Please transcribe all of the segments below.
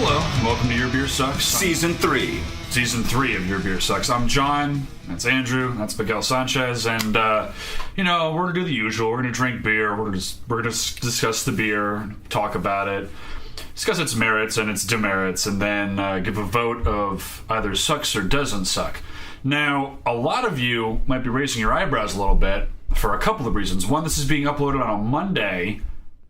Hello, and welcome to Your Beer Sucks. Season 3. Season 3 of Your Beer Sucks. I'm John, that's Andrew, that's Miguel Sanchez, and, we're going to do the usual. We're going to drink beer, we're going to discuss the beer, talk about it, discuss its merits and its demerits, and then give a vote of either sucks or doesn't suck. Now, a lot of you might be raising your eyebrows a little bit for a couple of reasons. One, this is being uploaded on a Monday,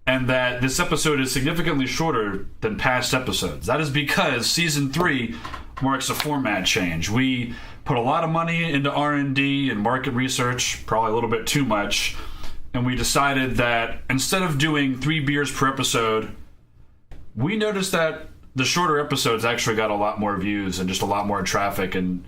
and that this episode is significantly shorter than past episodes. That is because Season 3 marks a format change. We put a lot of money into R&D and market research, probably a little bit too much, and we decided that instead of doing 3 beers per episode, we noticed that the shorter episodes actually got a lot more views and just a lot more traffic, and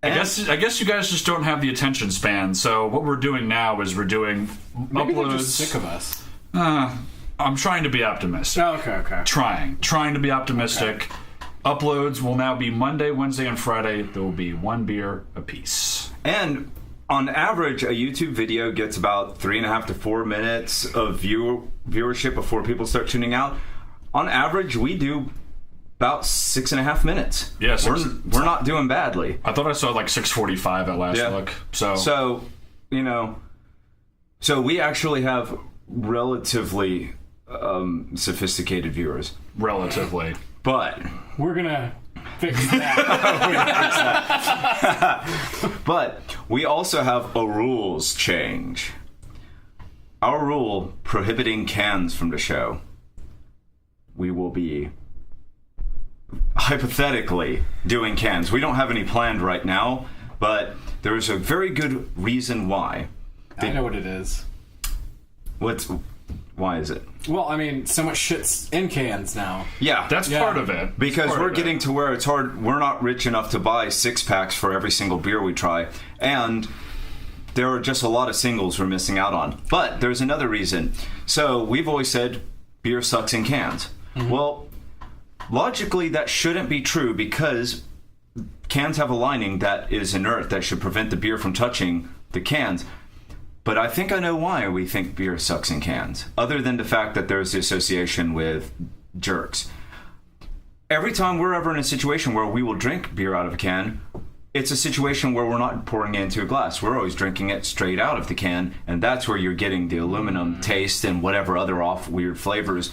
I guess you guys just don't have the attention span. So what we're doing now is we're doing Maybe uploads. They're just sick of us. I'm trying to be optimistic. Oh, okay. Trying to be optimistic. Okay. Uploads will now be Monday, Wednesday, and Friday. There will be 1 beer apiece. And on average, a YouTube video gets about 3.5 to 4 minutes of viewership before people start tuning out. On average, we do about 6.5 minutes. Yes, we're not doing badly. I thought I saw like 6:45 at last look. So we actually have relatively sophisticated viewers. Relatively. But we're gonna fix that. But we also have a rules change. Our rule prohibiting cans from the show. We will be hypothetically doing cans. We don't have any planned right now, but there's a very good reason why. I know what it is. Why is it? Well, I mean, so much shit's in cans now. Yeah. That's part of it. Because we're getting to where it's hard. We're not rich enough to buy 6-packs for every single beer we try. And there are just a lot of singles we're missing out on. But there's another reason. So we've always said beer sucks in cans. Mm-hmm. Well, logically that shouldn't be true because cans have a lining that is inert that should prevent the beer from touching the cans. But I think I know why we think beer sucks in cans, other than the fact that there's the association with jerks. Every time we're ever in a situation where we will drink beer out of a can, it's a situation where we're not pouring it into a glass. We're always drinking it straight out of the can, and that's where you're getting the aluminum taste and whatever other off weird flavors.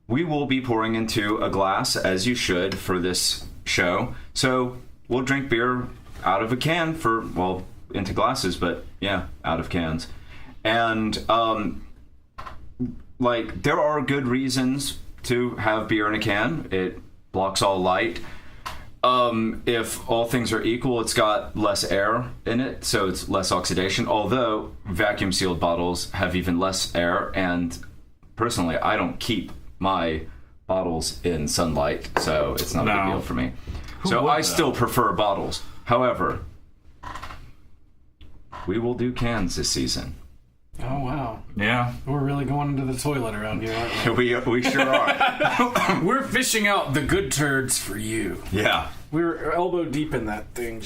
We will be pouring into a glass, as you should, for this show. So we'll drink beer out of a can into glasses, but yeah, out of cans. And there are good reasons to have beer in a can. It blocks all light. If all things are equal, it's got less air in it, so it's less oxidation, although vacuum sealed bottles have even less air. And personally, I don't keep my bottles in sunlight, so it's not a big deal for me. So I still prefer bottles. However, we will do cans this season. Oh, wow. Yeah. We're really going into the toilet around here, aren't we? We sure are. We're fishing out the good turds for you. Yeah. We're elbow deep in that thing.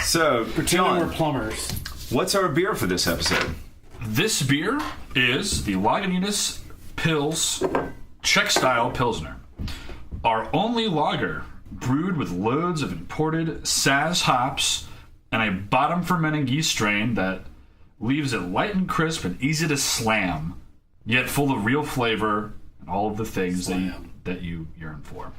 So, pretending John, we're plumbers. What's our beer for this episode? This beer is the Lagunitas Pils Czech-style Pilsner. Our only lager, brewed with loads of imported Saz hops and a bottom fermenting yeast strain that leaves it light and crisp and easy to slam, yet full of real flavor and all of the things that you yearn for.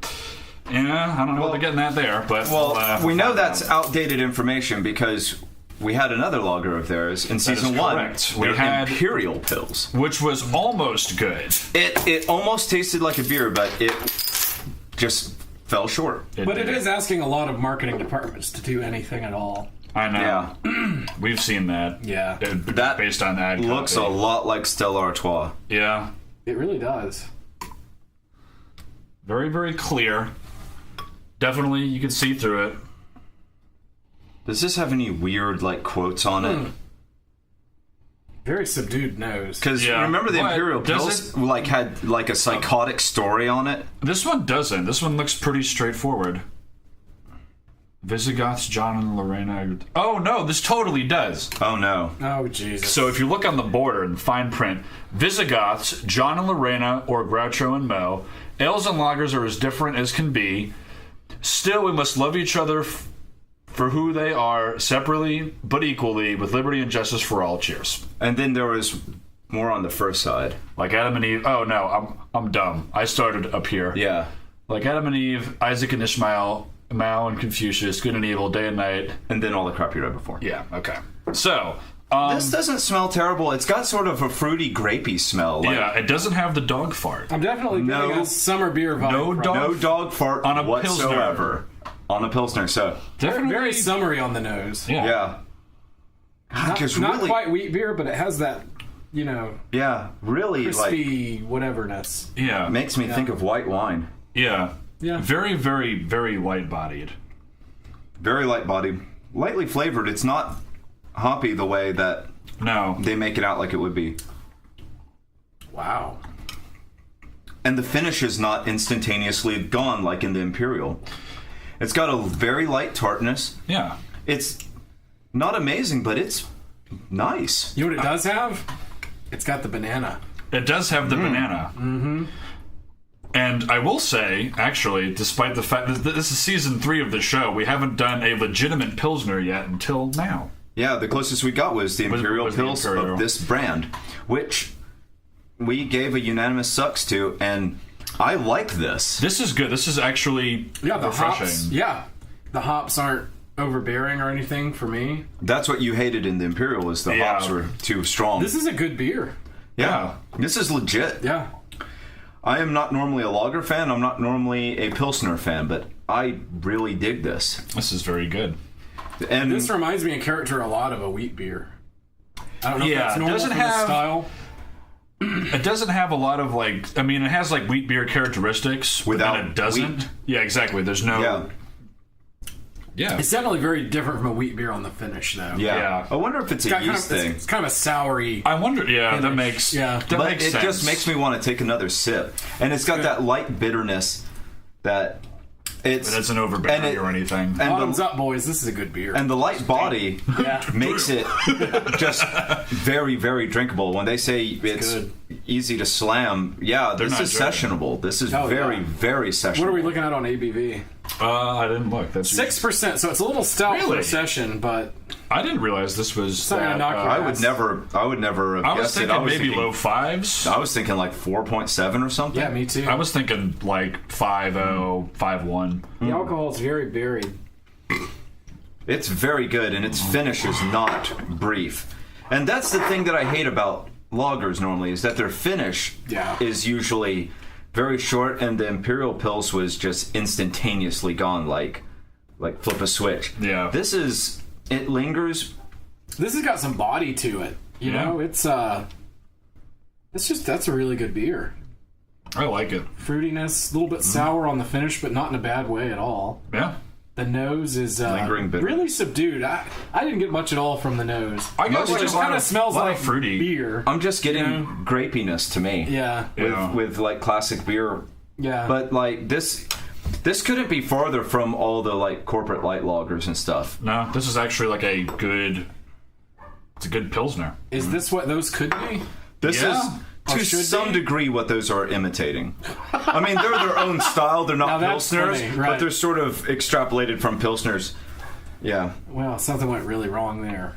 Yeah, I don't know what they're getting at there, but we know that's outdated information because we had another lager of theirs in season 1. Correct. We had Imperial Pils, which was almost good. It almost tasted like a beer, but it just fell short. It is asking a lot of marketing departments to do anything at all. I know. Yeah. We've seen that. Yeah. That based on that. Looks a lot like Stella Artois. Yeah. It really does. Very, very clear. Definitely, you can see through it. Does this have any weird, quotes on it? Very subdued nose. Because remember the Imperial Pils had a psychotic story on it? This one doesn't. This one looks pretty straightforward. Visigoths, John and Lorena. Oh, no, this totally does. Oh, no. Oh, Jesus. So if you look on the border in the fine print, Visigoths, John and Lorena, or Groucho and Mo, ales and lagers are as different as can be. Still, we must love each other for who they are, separately but equally, with liberty and justice for all. Cheers. And then there was more on the first side. Like Adam and Eve. Oh no, I'm dumb. I started up here. Yeah. Like Adam and Eve, Isaac and Ishmael, Mao and Confucius, good and evil, day and night. And then all the crap you read before. Yeah, okay. So, this doesn't smell terrible. It's got sort of a fruity, grapey smell. Like, yeah, it doesn't have the dog fart. I'm definitely getting a summer beer vibe. No no dog fart on a whatsoever. On a Pilsner, so. Definitely. Very summery on the nose. Yeah. Yeah. Not quite wheat beer, but it has that, Yeah, really, crispy whateverness. Yeah. makes me think of white wine. Yeah. Yeah. Very, very, very light-bodied. Very light bodied. Lightly flavored. It's not hoppy the way that No. they make it out like it would be. Wow. And the finish is not instantaneously gone like in the Imperial. It's got a very light tartness. Yeah. It's not amazing, but it's nice. You know what it does have? It's got the banana. It does have the banana. Mm-hmm. And I will say, actually, despite the fact that this is season 3 of the show, we haven't done a legitimate Pilsner yet until now. Yeah, the closest we got was the Imperial was the Pils Imperial. of this brand, which we gave a unanimous sucks to, and I like this. This is good. This is actually Yeah, the refreshing. hops. Yeah. The hops aren't overbearing or anything for me. That's what you hated in the Imperial, is the Yeah. hops were too strong. This is a good beer. Yeah, this is legit. Yeah. I am not normally a lager fan. I'm not normally a Pilsner fan, but I really dig this. This is very good. And This reminds me in character a lot of a wheat beer. I don't know if that's it normal doesn't for this have style. it doesn't have a lot of it has like wheat beer characteristics, but Without then it doesn't. wheat. Yeah, exactly. There's no. Yeah. It's definitely very different from a wheat beer on the finish, though. Yeah. I wonder if it's a Got yeast thing. It's kind of a soury. I wonder. Yeah, that Finish. makes. Yeah. that But makes it sense. just makes me want to take another sip. And it's got that light bitterness that it's... But it's an overbearing and it- or anything. And Bottoms the, up, boys. This is a good beer. and the light body yeah. makes it just very, very drinkable. When they say it's good. easy to slam, yeah, this not is joking. sessionable. This is Oh, very, yeah. very sessionable. What are we looking at on ABV? I didn't look. That's 6%, so it's a little stout for Really? a session, but I didn't realize this was. not gonna that, knock you I would never have I was guessed it. thinking maybe low fives. I was thinking like 4.7 or something. yeah, me too. I was thinking like 5.0, 5.1. The alcohol is very buried. It's very good, and its finish is not brief. And that's the thing that I hate about lagers normally, is that their finish Yeah. is usually very short, and the Imperial Pils was just instantaneously gone, like flip a switch. Yeah. It lingers. This has got some body to it. You Yeah. know, that's a really good beer. I like it. Fruitiness, a little bit sour on the finish, but not in a bad way at all. Yeah. The nose is Lingering bitter. really subdued. I didn't get much at all from the nose. I got Most It just of kind of smells like fruity. beer. I'm just getting Yeah. grapiness to me. Yeah, Yeah. With like classic beer. yeah. But like this couldn't be farther from all the like corporate light lagers and stuff. No, this is actually like a good. It's a good Pilsner. is this what those could be? This Yeah. is Or to should some be? degree what those are imitating. I mean, they're their own style. They're Now not that's Pilsners, funny, but right. they're sort of extrapolated from Pilsners. Yeah. Well, something went really wrong there.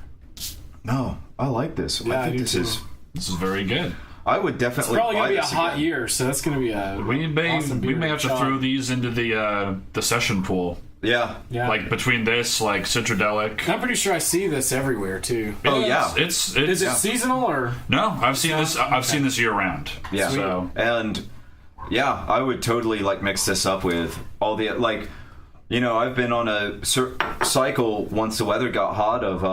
No, I like this. Yeah, I I think do this too. is. This is very good. I would definitely. It's probably buy gonna be a this hot again. year, so that's gonna be a We may awesome we beer may have to shot. throw these into the session pool. Yeah. Yeah, Like between this, like Citradelic. I'm pretty sure I see this everywhere too. Oh, yeah. It's Is it seasonal or? No, I've seen this. I've seen this year round. Yeah. So And yeah, I would totally like mix this up with all the like. You know, I've been on a cycle once the weather got hot of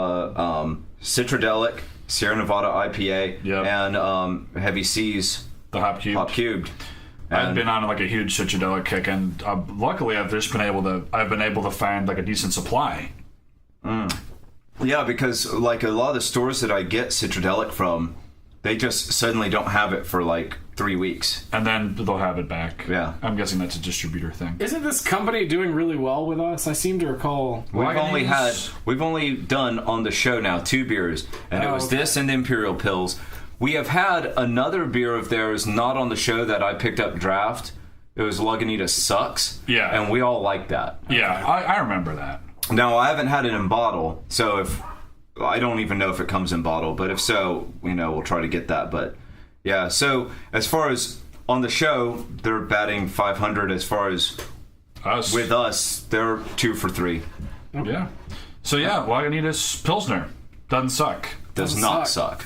Citradelic, Sierra Nevada IPA, Yep. and Heavy Seas the hop cube. Hop Cubed. I've And- been on like a huge Citradelic kick, and luckily I've been able to find like a decent supply. Yeah, because like a lot of the stores that I get Citradelic from, they just suddenly don't have it for like 3 weeks. And then they'll have it back. Yeah. I'm guessing that's a distributor thing. Isn't this company doing really well with us? I seem to recall. We've only done on the show now 2 beers, and it Oh, was okay. this and the Imperial Pils. We have had another beer of theirs not on the show that I picked up draft It was Lagunitas Sucks. Yeah. And we all liked that. Yeah, I remember that. Now, I haven't had it in bottle, so if I don't even know if it comes in bottle, but if so, we'll try to get that. But yeah, so as far as on the show, they're batting 500. As far as Us. with us, they're 2 for 3. Yeah. So yeah, Lagunitas Pilsner doesn't suck. Does not suck.